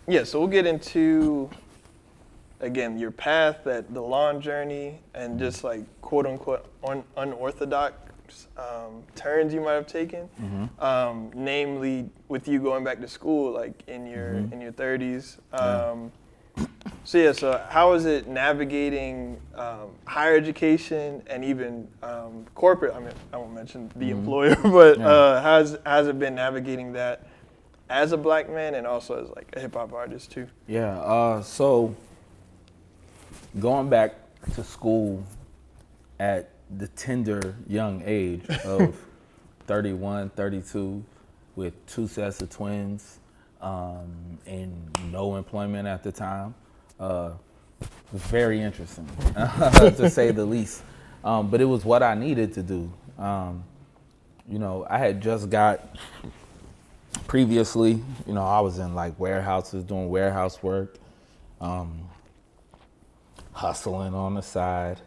Yeah, so we'll get into, again, your path, the lawn journey, and just like quote unquote unorthodox turns you might have taken. Namely, with you going back to school, like in your 30s. So how is it navigating higher education and even corporate? I mean, I won't mention the employer, but how's it been navigating that as a black man and also as like a hip hop artist too? Yeah. So going back to school at the tender young age of 31, 32, with 2 sets of twins and no employment at the time, was very interesting, to say the least. But it was what I needed to do. I had just got previously, I was in like warehouses doing warehouse work, hustling on the side,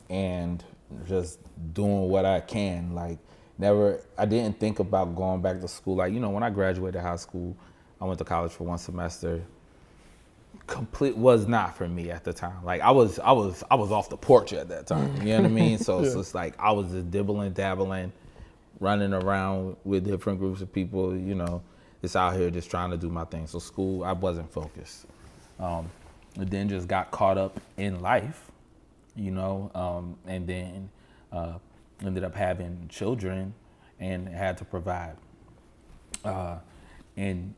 and just doing what I can. Like I didn't think about going back to school. Like, when I graduated high school, I went to college for 1 semester. Complete was not for me at the time. Like I was off the porch at that time. You know what I mean? So it's like I was just dibbling, dabbling, running around with different groups of people, just out here just trying to do my thing. So school, I wasn't focused. And then just got caught up in life, and then ended up having children and had to provide. And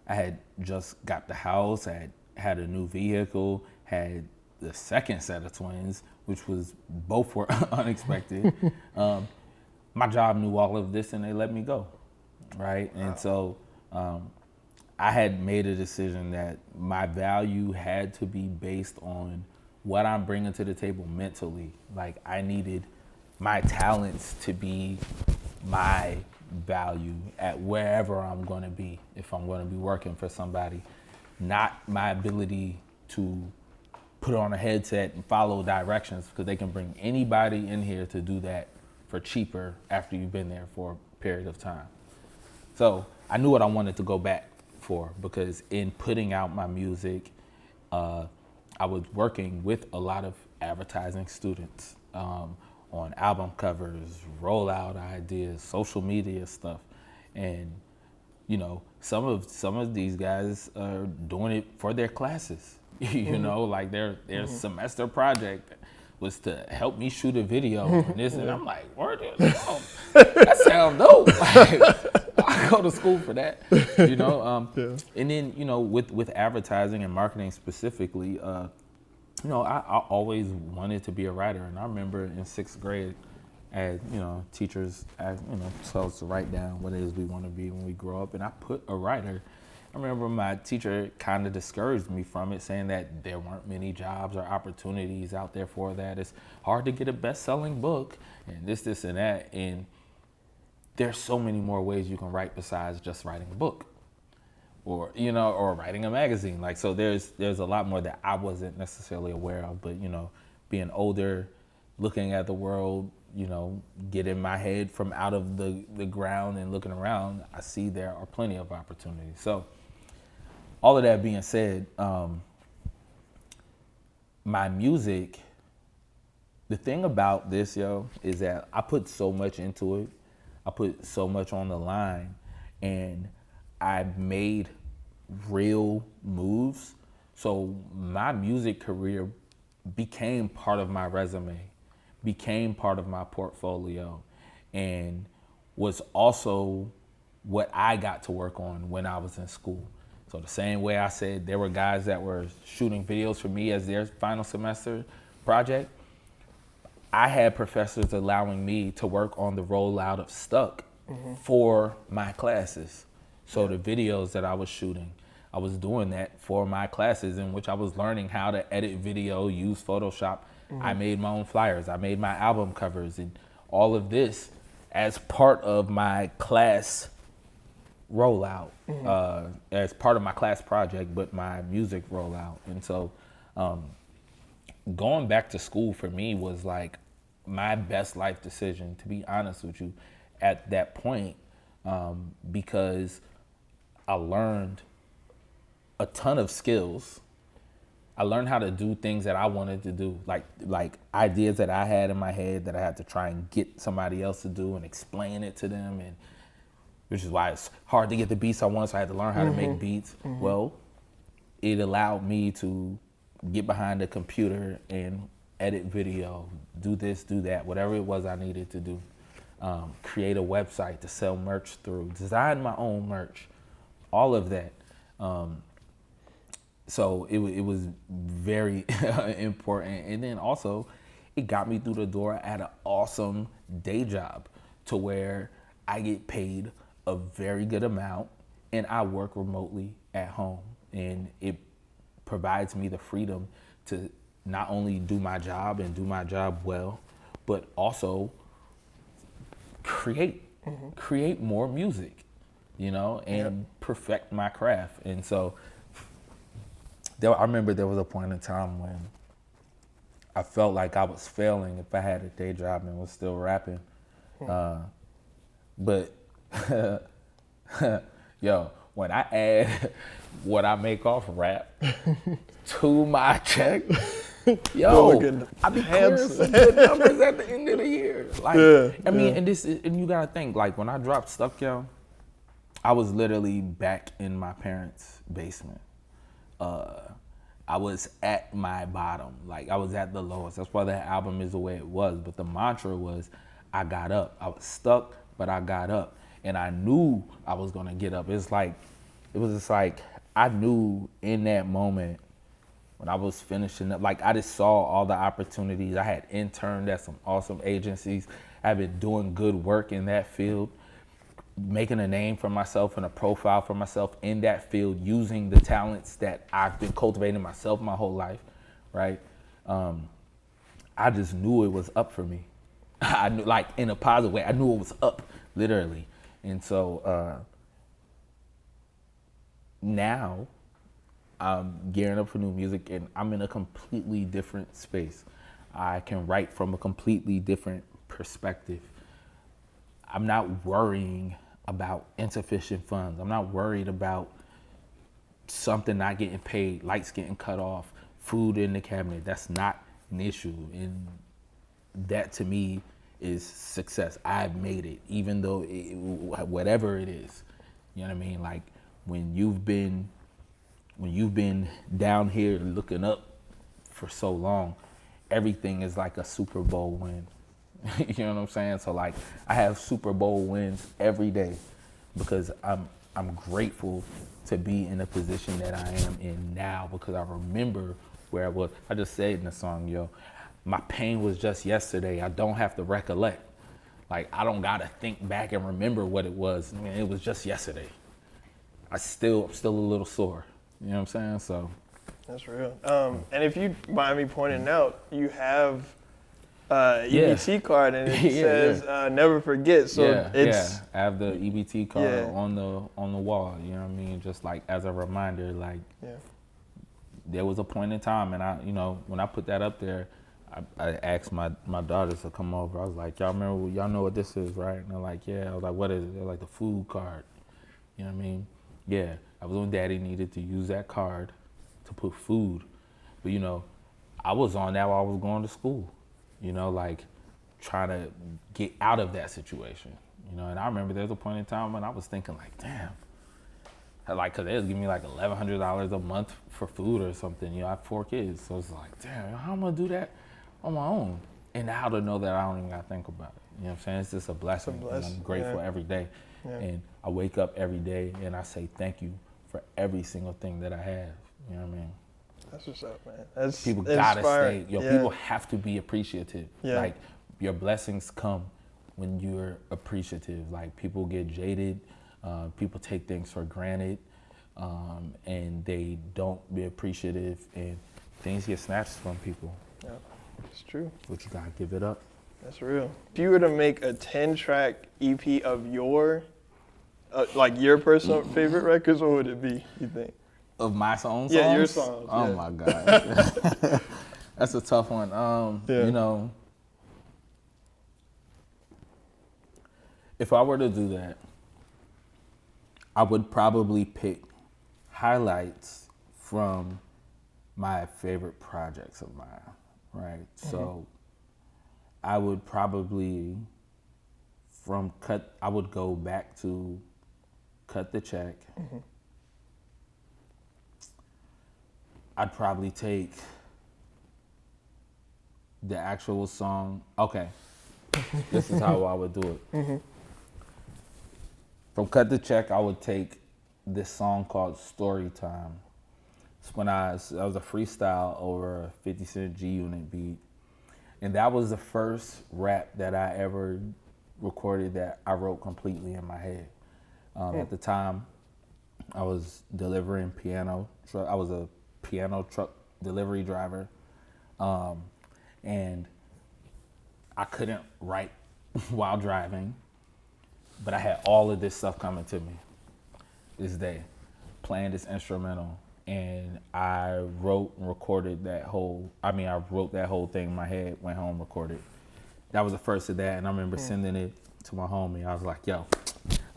I had just got the house, I had a new vehicle, had the second set of twins, which was both were unexpected. My job knew all of this and they let me go, right? Wow. And so I had made a decision that my value had to be based on what I'm bringing to the table mentally. Like I needed my talents to be my value at wherever I'm going to be, if I'm going to be working for somebody, not my ability to put on a headset and follow directions, because they can bring anybody in here to do that for cheaper after you've been there for a period of time. So I knew what I wanted to go back for, because in putting out my music, I was working with a lot of advertising students on album covers, rollout ideas, social media stuff. And, some of these guys are doing it for their classes. Like their semester project was to help me shoot a video and this, and I'm like, word, that sounds dope. Like, I go to school for that, And then, with advertising and marketing specifically, I always wanted to be a writer. And I remember in 6th grade, as teachers, tell us to write down what it is we want to be when we grow up. And I put a writer. I remember my teacher kind of discouraged me from it, saying that there weren't many jobs or opportunities out there for that. It's hard to get a best-selling book and this, and that. And there's so many more ways you can write besides just writing a book. Or or writing a magazine. Like, so there's a lot more that I wasn't necessarily aware of, but being older, looking at the world, getting my head from out of the ground and looking around, I see there are plenty of opportunities. So all of that being said, my music, the thing about this, is that I put so much into it. I put so much on the line, and I made real moves. So my music career became part of my resume, became part of my portfolio, and was also what I got to work on when I was in school. So the same way I said there were guys that were shooting videos for me as their final semester project, I had professors allowing me to work on the rollout of Stuck for my classes. So the videos that I was shooting, I was doing that for my classes, in which I was learning how to edit video, use Photoshop. I made my own flyers. I made my album covers, and all of this as part of my class rollout, as part of my class project, but my music rollout. And so going back to school for me was like my best life decision, to be honest with you, at that point, because I learned a ton of skills. I learned how to do things that I wanted to do, like ideas that I had in my head that I had to try and get somebody else to do and explain it to them, and which is why it's hard to get the beats I want. So I had to learn how to make beats. Well, it allowed me to get behind the computer and edit video, do this, do that, whatever it was I needed to do. Create a website to sell merch through, design my own merch, all of that. So it was very important. And then also, it got me through the door at an awesome day job to where I get paid a very good amount and I work remotely at home. And it provides me the freedom to not only do my job and do my job well, but also create more music, and perfect my craft. And so I remember there was a point in time when I felt like I was failing if I had a day job and was still rapping. But yo, when I add what I make off rap to my check, I be clearing some good numbers at the end of the year. And you gotta think, like when I dropped Stuck, I was literally back in my parents' basement. I was at my bottom, like I was at the lowest. That's why that album is the way it was. But the mantra was, I got up. I was stuck, but I got up, and I knew I was gonna get up. It was just like I knew in that moment when I was finishing up, like I just saw all the opportunities. I had interned at some awesome agencies. I've been doing good work in that field, making a name for myself and a profile for myself in that field, using the talents that I've been cultivating myself my whole life, right? I just knew it was up for me. I knew, like in a positive way, I knew it was up, literally. And so now I'm gearing up for new music and I'm in a completely different space. I can write from a completely different perspective. I'm not worrying about insufficient funds. I'm not worried about something not getting paid, lights getting cut off, food in the cabinet. That's not an issue. And that to me is success. I've made it, even though whatever it is, you know what I mean? Like when you've been down here looking up for so long, everything is like a Super Bowl win. You know what I'm saying? So like I have Super Bowl wins every day because I'm grateful to be in the position that I am in now, because I remember where I was. I just said in the song, my pain was just yesterday. I don't have to recollect. Like I don't gotta think back and remember what it was. I mean, it was just yesterday. I'm still a little sore. You know what I'm saying? So that's real. And if you mind me pointing out, you have EBT card and it says never forget. So it's I have the EBT card on the wall. You know what I mean? Just like as a reminder, like there was a point in time, and I, when I put that up there, I asked my daughters to come over. I was like, y'all know what this is, right? And they're like, yeah. I was like, what is it? They're like, the food card. You know what I mean? Yeah. I was when Daddy needed to use that card to put food, but I was on that while I was going to school. Like trying to get out of that situation, and I remember there was a point in time when I was thinking like, damn, like, cause they was giving me like $1,100 a month for food or something. I have 4 kids. So it's like, damn, how am I gonna do that on my own? And now to know that I don't even gotta think about it. You know what I'm saying? It's just a blessing. And I'm grateful every day. Yeah. And I wake up every day and I say thank you for every single thing that I have. You know what I mean? That's what's up, man. That's people gotta stay. People have to be appreciative. Yeah. Like your blessings come when you're appreciative. Like people get jaded, people take things for granted, and they don't be appreciative, and things get snatched from people. Yeah, it's true. But you gotta give it up. That's real. If you were to make a 10-track EP of your personal favorite records, what would it be, you think? Of my songs? Yeah, your songs. Oh my God. That's a tough one. If I were to do that, I would probably pick highlights from my favorite projects of mine, right? So I would probably I would go back to Cut the Check. I'd probably take the actual song. Okay, this is how I would do it. From Cut the Check, I would take this song called Story Time. It's when that was a freestyle over a 50 Cent G-Unit beat. And that was the first rap that I ever recorded that I wrote completely in my head. At the time, I was delivering piano. I was a piano truck delivery driver. And I couldn't write while driving, but I had all of this stuff coming to me this day, playing this instrumental. And I wrote and recorded I wrote that whole thing in my head, went home, recorded. That was the first of that, and I remember sending it to my homie. I was like, yo,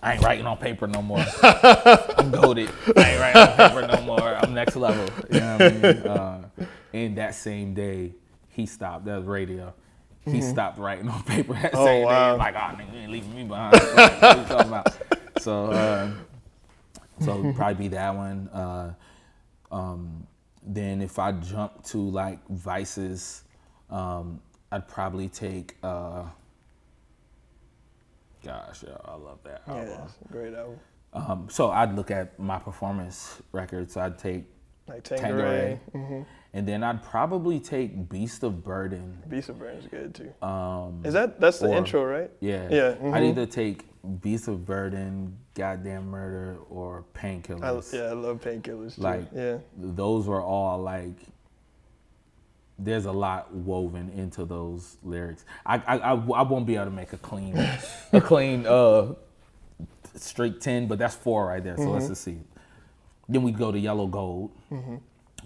I ain't writing on paper no more. I'm goated. I ain't writing on paper no more. I'm next level. You know what I mean? And that same day, he stopped. That was radio. He stopped writing on paper that same day. Like, oh, nigga, you ain't leaving me behind. Like, what are you talking about? So it'd probably be that one. Then if I jump to like Vices, I'd probably take, I love that album. Yeah, it's a great album. So I'd look at my performance records. I'd take Like Tanqueray. Tanqueray. And then I'd probably take Beast of Burden. Beast of Burden's good too. That's the intro, right? Yeah. Yeah. I'd either take Beast of Burden, Goddamn Murder, or Painkillers. I love Painkillers too. Like, those were all like, there's a lot woven into those lyrics. I won't be able to make a clean straight 10, but that's 4 right there. So let's just see. Then we'd go to Yellow Gold.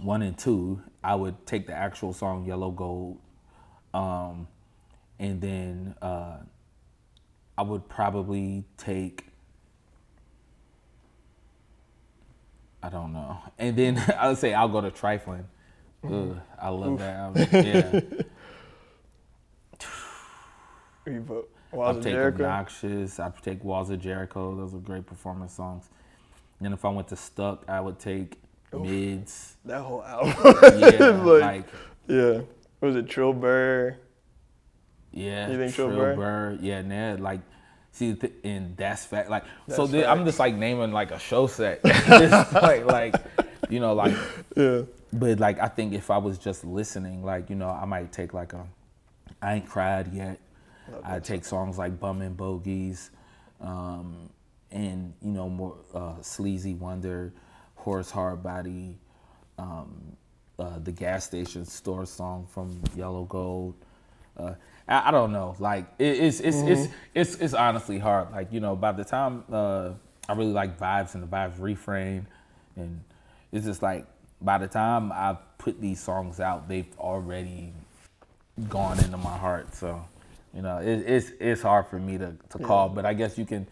1 and 2, I would take the actual song Yellow Gold. And then I would probably take, I don't know. And then I would say I'll go to Trifling. Ugh, I love that album. Yeah. You put Walls I'd of take Jericho. Obnoxious. I'd take Walls of Jericho. Those are great performance songs. And then if I went to Stuck, I would take Mids. That whole album. Yeah, Was it Trill Burr? Yeah, You think Trill Burr? Yeah, nah, like, see, and that's fact. Like, That's so fact. I'm just like naming like a show set. Just like, you know, like, Yeah. but like I think if I was just listening, like, you know, I might take like I Ain't Cried Yet. I'd take songs like Bummin' Bogies, and you know, more Sleazy Wonder, Horace Hardbody, the Gas Station Store song from Yellow Gold. I don't know, like it's honestly hard. Like, you know, by the time I really like Vibes and the Vibes Refrain, and it's just like by the time I put these songs out, they've already gone into my heart. So, you know, it's hard for me to call, but I guess you can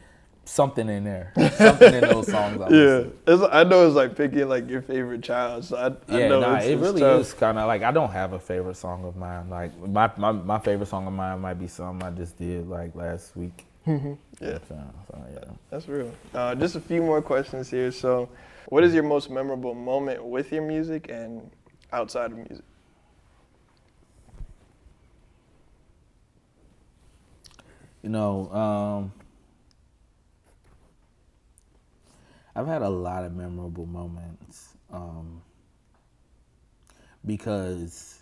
something in there, something in those songs. I know it's like picking like your favorite child. So I know it really tough. is kind of like I don't have a favorite song of mine. Like my favorite song of mine might be something I just did like last week. Yeah. So, yeah. That's real. Just a few more questions here. So, what is your most memorable moment with your music and outside of music? You know, I've had a lot of memorable moments because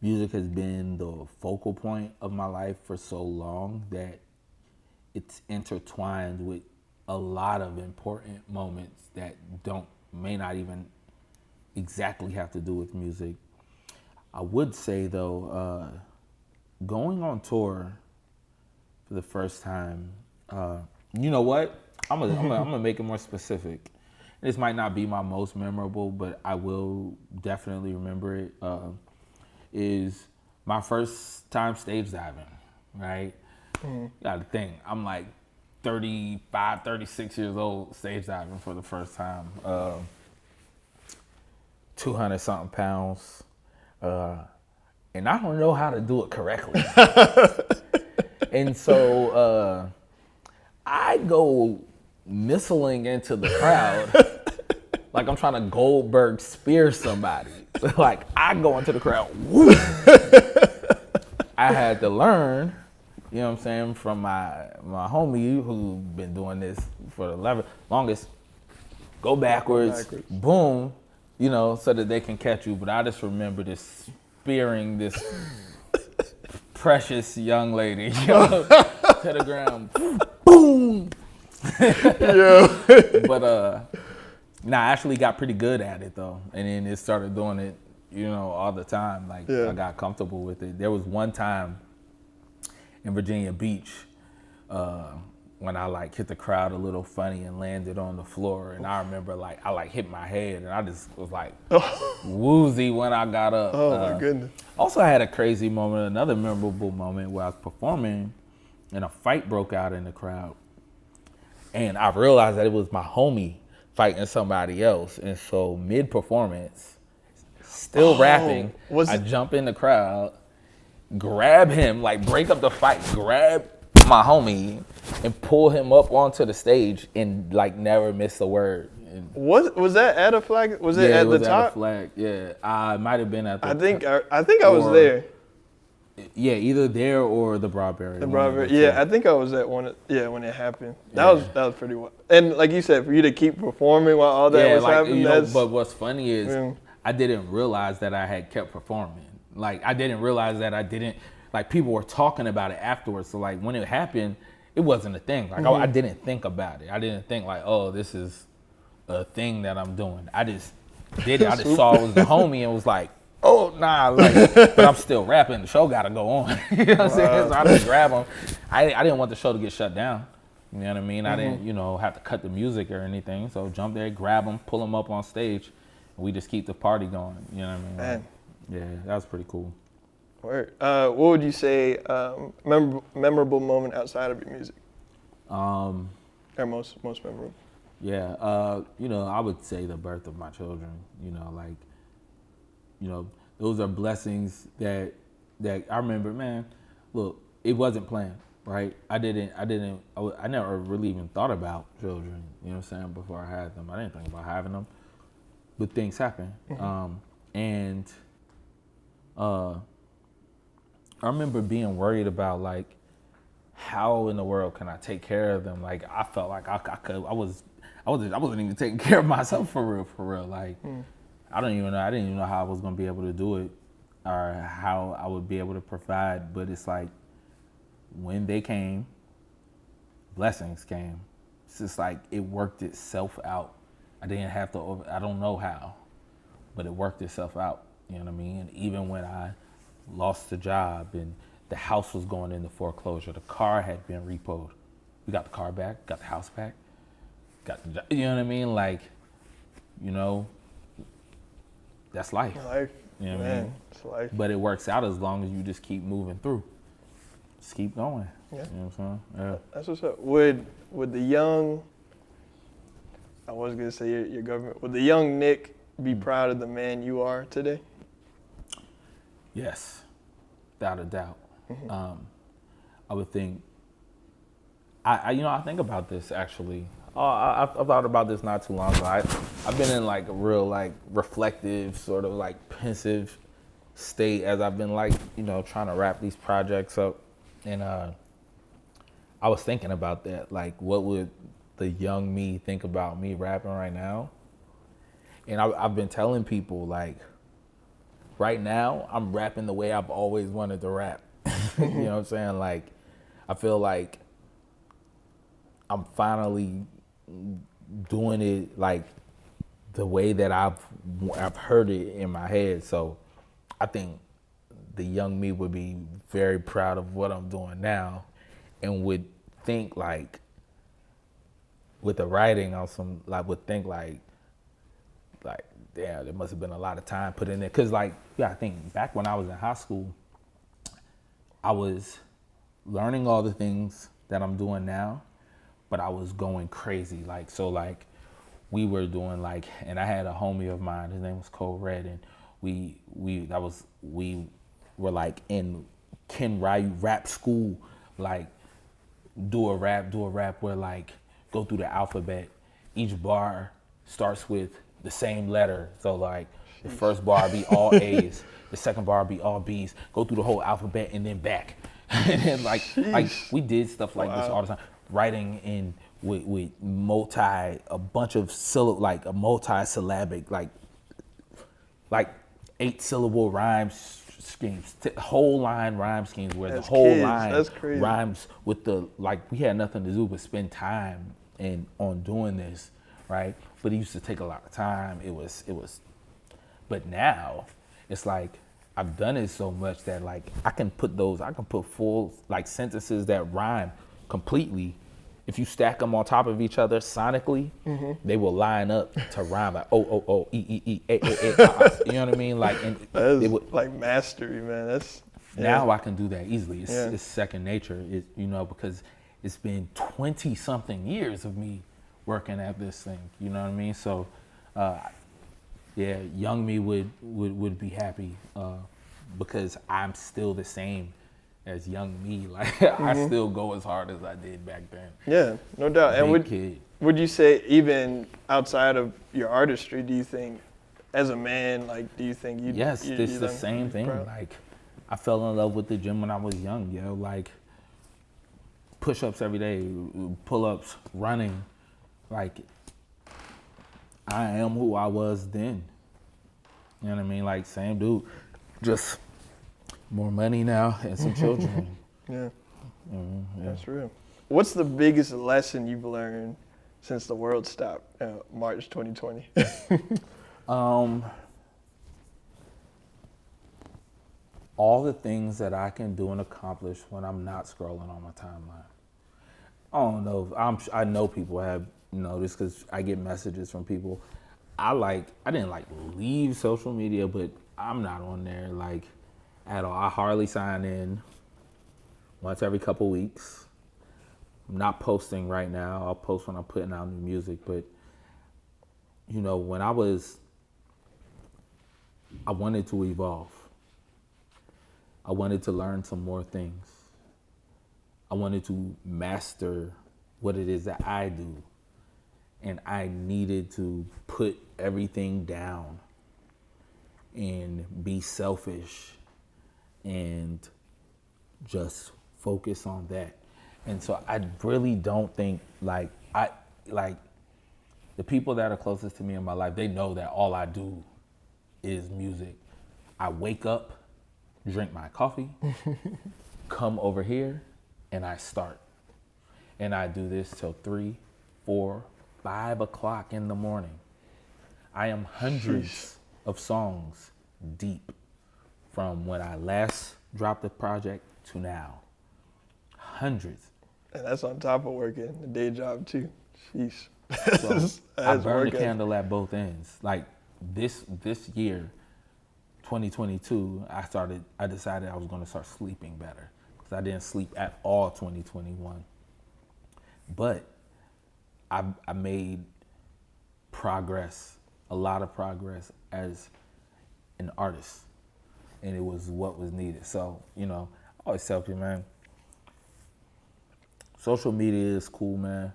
music has been the focal point of my life for so long that it's intertwined with a lot of important moments that may not even exactly have to do with music. I would say though, going on tour for the first time, you know what? I'm gonna make it more specific. This might not be my most memorable, but I will definitely remember it. Is my first time stage diving, right? You gotta think, I'm like 35, 36 years old stage diving for the first time. 200 something pounds, and I don't know how to do it correctly. And so I go missiling into the crowd like I'm trying to Goldberg spear somebody. Like I go into the crowd. Whoo! I had to learn, you know what I'm saying, from my homie who been doing this for the longest. Go backwards, boom, you know, so that they can catch you. But I just remember this spearing this precious young lady, you know, to the ground. Boom. Yeah. But I actually got pretty good at it though, and then it started doing it, you know, all the time. Like I got comfortable with it. There was one time in Virginia Beach when I like hit the crowd a little funny and landed on the floor, and I remember like I like hit my head, and I just was like woozy when I got up. Oh my goodness. Also, I had a crazy moment, another memorable moment where I was performing, and a fight broke out in the crowd, and I realized that it was my homie fighting somebody else, and so mid-performance, still rapping, I jump in the crowd, grab him, like break up the fight, grab my homie, and pull him up onto the stage, and like never miss a word. And was that at a flag? Was it at the top? At a flag. Yeah, I might have been at the. I think I was there. Yeah, either there or the Barbour. The Barbour. Yeah, I think I was at one. When it happened. That was pretty wild. And like you said, for you to keep performing while all that was happening. You know, but what's funny is I didn't realize that I had kept performing. Like I didn't realize that I didn't. Like people were talking about it afterwards. So like when it happened, it wasn't a thing. Like I didn't think about it. I didn't think like, oh, this is a thing that I'm doing. I just did it. I just saw it was the homie and was like, oh nah, like, but I'm still rapping. The show gotta go on. You know what I'm saying? So I just grab him. I didn't want the show to get shut down. You know what I mean? I didn't, have to cut the music or anything. So jump there, grab him, pull him up on stage, and we just keep the party going. You know what I mean? Man. Yeah, that was pretty cool. Word. What would you say memorable moment outside of your music? Or most memorable? Yeah, I would say the birth of my children. Those are blessings that I remember. Man, look, it wasn't planned, right? I never really even thought about children. You know what I'm saying? Before I had them, I didn't think about having them, but things happen. I remember being worried about like how in the world can I take care of them? Like I felt like I wasn't even taking care of myself for real. Like I didn't even know how I was gonna be able to do it or how I would be able to provide. But it's like when they came, blessings came. It's just like it worked itself out. I didn't have to. I don't know how, but it worked itself out. You know what I mean? And even when I lost the job and the house was going into foreclosure, the car had been repoed. We got the car back, got the house back, got the job. You know what I mean? Like, that's life. Life. You know what I mean? It's life. But it works out as long as you just keep moving through. Just keep going. Yeah. You know what I'm saying? Yeah. That's what's up. Would the young, I was gonna say your government, would the young Nick be proud of the man you are today? Yes, without a doubt. I would think. I think about this actually. I thought about this not too long ago. I've been in like a real like reflective, sort of like pensive state as I've been like trying to wrap these projects up, and I was thinking about that. Like, what would the young me think about me rapping right now? And I've been telling people like, right now, I'm rapping the way I've always wanted to rap. You know what I'm saying? Like, I feel like I'm finally doing it like the way that I've heard it in my head. So I think the young me would be very proud of what I'm doing now and would think like, with the writing on some, like would think like, damn, there must have been a lot of time put in there. Cause like, I think back when I was in high school, I was learning all the things that I'm doing now, but I was going crazy. Like, so like we were doing like, and I had a homie of mine, his name was Cole Red, and we were like in Ken Ryu rap school, like do a rap where like go through the alphabet. Each bar starts with the same letter. So like the first bar be all A's, the second bar be all B's. Go through the whole alphabet and then back. And then like we did stuff like this all the time. Writing in with a bunch of like a multi-syllabic, like 8-syllable rhymes schemes, whole line rhyme schemes where the whole line rhymes with the, like, we had nothing to do but spend time on doing this, right? But it used to take a lot of time. It was, but now it's like I've done it so much that like I can put full like sentences that rhyme completely. If you stack them on top of each other sonically, they will line up to rhyme like e, a, you know what I mean? Like, and that's like mastery, man. That's now I can do that easily. It's second nature, because it's been 20 something years of me working at this thing. You know what I mean? So, young me would be happy because I'm still the same as young me. Like I still go as hard as I did back then. Yeah, no doubt. And would you say even outside of your artistry, do you think as a man, like, do you think you? Yes, it's the same thing. Proud? Like I fell in love with the gym when I was young, like push-ups every day, pull-ups, running. Like I am who I was then. You know what I mean? Like same dude, just more money now and some children. Yeah. That's real. What's the biggest lesson you've learned since the world stopped, March 2020? All the things that I can do and accomplish when I'm not scrolling on my timeline. I don't know. I know people have noticed because I get messages from people. I didn't leave social media, but I'm not on there like at all. I hardly sign in once every couple weeks. I'm not posting right now. I'll post when I'm putting out new music. But, when I wanted to evolve. I wanted to learn some more things. I wanted to master what it is that I do. And I needed to put everything down and be selfish and just focus on that. And so I really don't think the people that are closest to me in my life, they know that all I do is music. I wake up, drink my coffee, come over here, and I start. And I do this till 3, 4, 5 o'clock in the morning. I am hundreds of songs deep from when I last dropped the project to now. Hundreds. And that's on top of working the day job too. Sheesh. So I burned the candle at both ends. Like this year, 2022, I decided I was going to start sleeping better because I didn't sleep at all 2021. But I made progress, a lot of progress as an artist, and it was what was needed. So, I always tell people, man, social media is cool, man,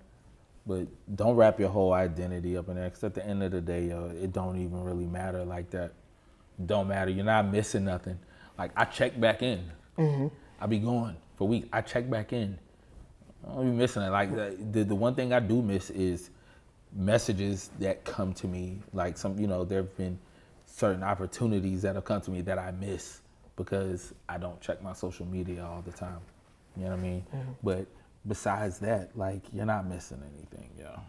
but don't wrap your whole identity up in there, because at the end of the day, it don't even really matter like that. It don't matter. You're not missing nothing. Like, I check back in. I be going for weeks. I check back in. I don't be missing it. Like, the one thing I do miss is messages that come to me. Like, there have been certain opportunities that have come to me that I miss because I don't check my social media all the time. You know what I mean? But besides that, like, you're not missing anything, yo.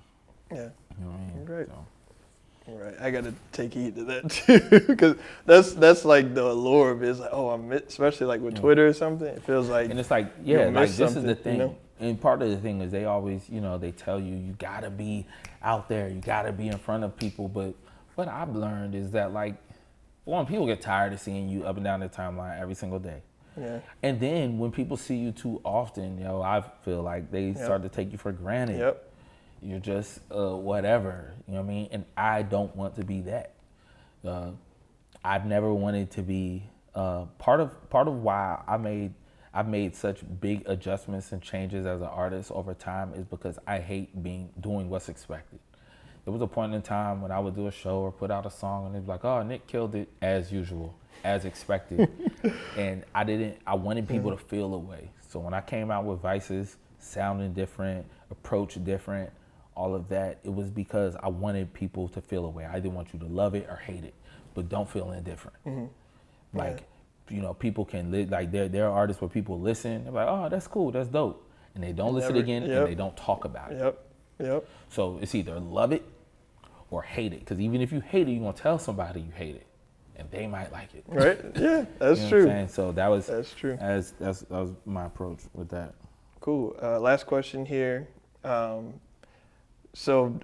Yeah. You know what I mean? Great. So. Right, I gotta take heed to that too, because that's like the allure of it. It's like, especially like with Twitter or something, it feels like. And it's like, like this is the thing. You know? And part of the thing is they always, they tell you gotta be out there, you gotta be in front of people. But what I've learned is that, like, one, people get tired of seeing you up and down the timeline every single day. Yeah. And then when people see you too often, I feel like they start to take you for granted. Yep. You're just whatever. You know what I mean? And I don't want to be that. I've never wanted to be part of why I've made such big adjustments and changes as an artist over time is because I hate doing what's expected. There was a point in time when I would do a show or put out a song and they'd be like, "Oh, Nick killed it as usual, as expected." And I wanted people to feel a way. So when I came out with Vices, sounding different, approach different, all of that, it was because I wanted people to feel a way. I didn't want you to love it or hate it, but don't feel indifferent. Like, you know, people can like there are artists where people listen, they're like, "Oh, that's cool, that's dope," and they don't listen again and they don't talk about it. Yep. So it's either love it or hate it, because even if you hate it, you're gonna tell somebody you hate it, and they might like it. Right? Yeah, that's you know true. What I'm saying? So that's true. That was my approach with that. Cool. Last question here. So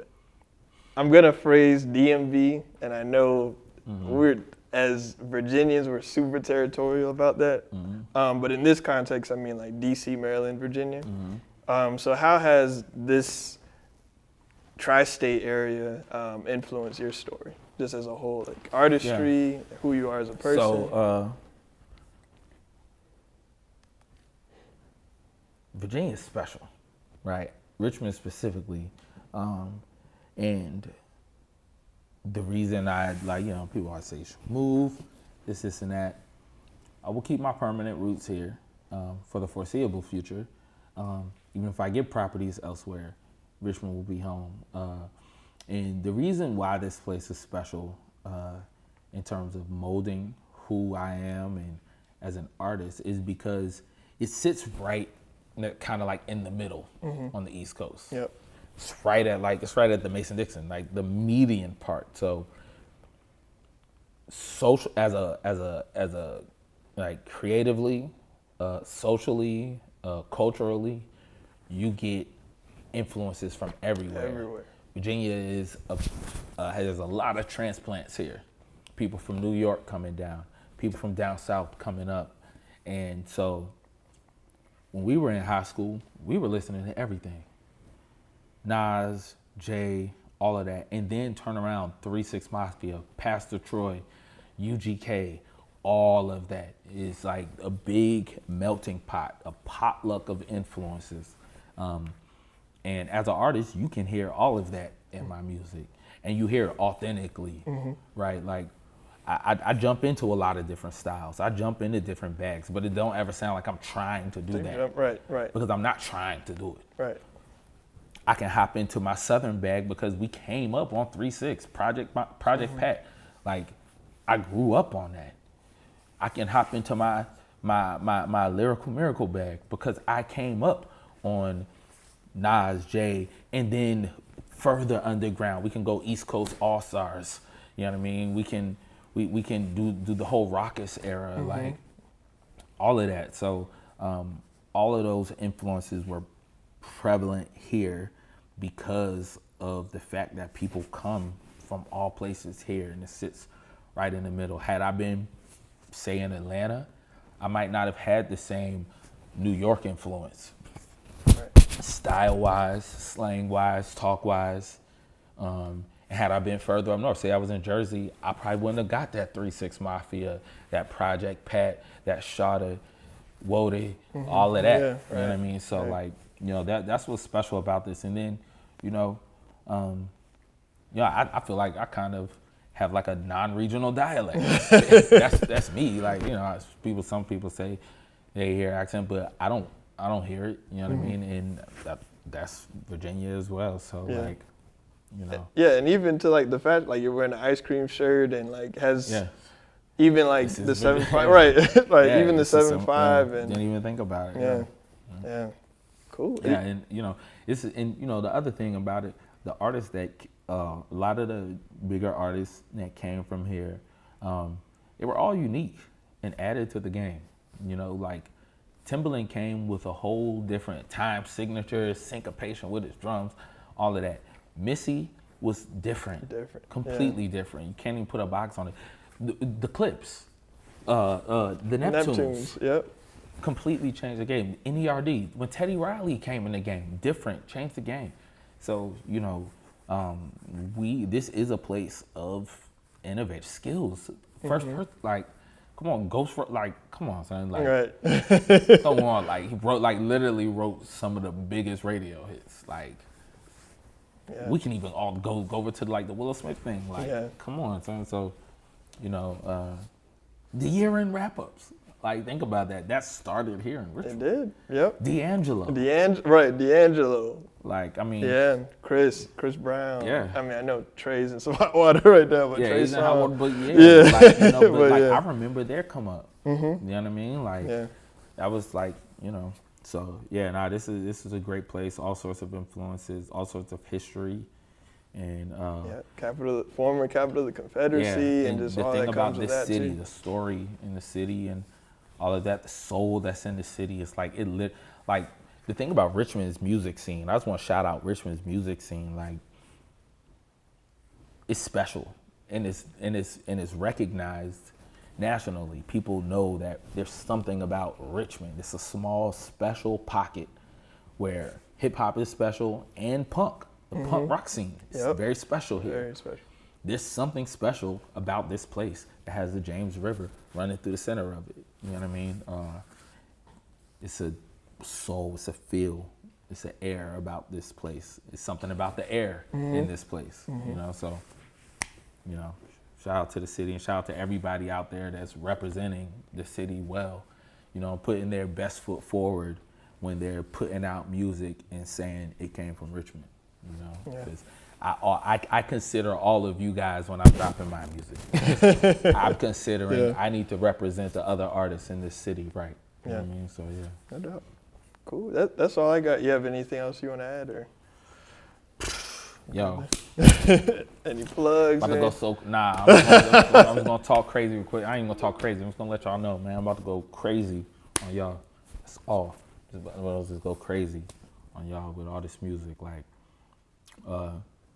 I'm gonna phrase DMV, and I know we're as Virginians we're super territorial about that. But in this context, I mean like DC, Maryland, Virginia. So how has this tri-state area influenced your story, just as a whole, like artistry, who you are as a person? So Virginia is special, right? Richmond specifically, and the reason I like, you know, people always say you should move, this and that. I will keep my permanent roots here for the foreseeable future. Even if I get properties elsewhere, Richmond will be home. And the reason why this place is special in terms of molding who I am and as an artist is because it sits right kind of like in the middle on the East Coast. Yep. It's right at the Mason-Dixon, like the median part. So social as a like creatively, socially, culturally, you get influences from everywhere. Virginia has a lot of transplants here. People from New York coming down, people from down south coming up. And so when we were in high school, we were listening to everything. Nas, Jay, all of that. And then turn around, 3 6 Mafia, Pastor Troy, UGK, all of that is like a big melting pot, a potluck of influences. And as an artist, you can hear all of that in my music, and you hear it authentically, right? Like I jump into a lot of different styles. I jump into different bags, but it don't ever sound like I'm trying to do that. Right. Because I'm not trying to do it. Right. I can hop into my Southern bag because we came up on 3-6, Project Pat. Like I grew up on that. I can hop into my Lyrical Miracle bag because I came up on Nas, Jay, and then further underground. We can go East Coast All Stars. You know what I mean? We can do the whole Raucous era, like all of that. So all of those influences were prevalent here because of the fact that people come from all places here, and it sits right in the middle. Had I been, say, in Atlanta, I might not have had the same New York influence. Style-wise, slang-wise, talk-wise. And had I been further up north, say I was in Jersey, I probably wouldn't have got that 3 6 Mafia, that Project Pat, that Shada, Wody, all of that. Yeah, You know what I mean? So like, you know, that's what's special about this. And then, you know, I feel like I kind of have like a non-regional dialect. that's me. Like, you know, some people say they hear accent, but I don't hear it. You know what I mean? And that's Virginia as well. So like, you know. Yeah, and even to like the fact like you're wearing an ice cream shirt and like has even like the 7.5, right? Like even the 7.5 and didn't even think about it. Yeah. Cool. Yeah, and you know, the other thing about it, the artists that a lot of the bigger artists that came from here, they were all unique and added to the game. You know, like Timbaland came with a whole different time signature, syncopation with his drums, all of that. Missy was different. Completely different. You can't even put a box on it. The Clips, the Neptunes. Yep. Completely changed the game. NERD, when Teddy Riley came in the game, different, changed the game. So, you know, this is a place of innovative skills. Like, come on, come on, son. Like, Right. come on, like, he literally wrote some of the biggest radio hits. Like, we can even all go over to like the Will Smith thing. Like, come on, son. So, you know, the year-end wrap-ups. Like, think about that. That started here in Richmond. It did. Yep. D'Angelo. Like, I mean. Yeah, Chris Brown. Yeah. I mean, I know Trey's in some hot water right now, but Trey's in hot water, but yeah. Like, you know, but like, yeah. I remember their come up. You know what I mean? Like, that was like, you know. So yeah, this is a great place. All sorts of influences, all sorts of history, and former capital of the Confederacy, and just all that comes with that too. The thing about this city, the story in the city, and all of that, the soul that's in the city. It's like like the thing about Richmond's music scene. I just want to shout out Richmond's music scene. Like, it's special, and it's recognized nationally. People know that there's something about Richmond. It's a small, special pocket where hip hop is special and punk. The punk rock scene is very special here. Very special. There's something special about this place that has the James River running through the center of it. You know what I mean? It's a soul, it's a feel, it's an air about this place. It's something about the air in this place. You know, so, you know, shout out to the city and shout out to everybody out there that's representing the city well, you know, putting their best foot forward when they're putting out music and saying it came from Richmond, you know, because I consider all of you guys when I'm dropping my music. I'm considering I need to represent the other artists in this city, right? You know what I mean? So, yeah. No doubt. Cool. That's all I got. You have anything else you want to add, or? Yo. Any plugs? I'm just gonna talk crazy real quick. I ain't gonna talk crazy. I'm just gonna let y'all know, man. I'm about to go crazy on y'all. That's all. Just go crazy on y'all with all this music. Like,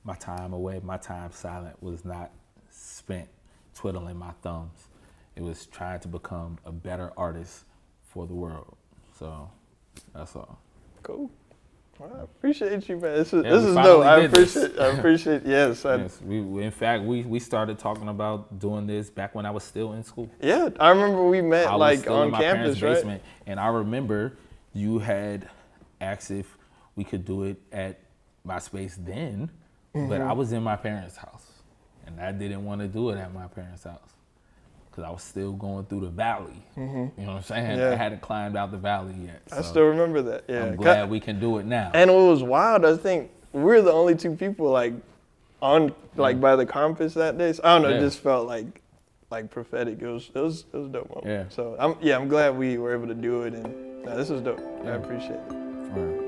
my time away, my time silent was not spent twiddling my thumbs. It was trying to become a better artist for the world. So, that's all. Cool. Well, I appreciate you, man. This is dope. I appreciate. Yes. In fact, we started talking about doing this back when I was still in school. Yeah, I remember we met I like was still on in my campus, parents' right? basement, and I remember you had asked if we could do it at my space then, but I was in my parents' house, and I didn't want to do it at my parents' house because I was still going through the valley. You know what I'm saying? Yeah. I hadn't climbed out the valley yet. So I still remember that. Yeah. I'm glad we can do it now. And what was wild, I think we're the only two people like on by the campus that day. So I don't know, it just felt like prophetic. It was a dope moment. Yeah. So I'm glad we were able to do it, and this was dope. I appreciate it. Right.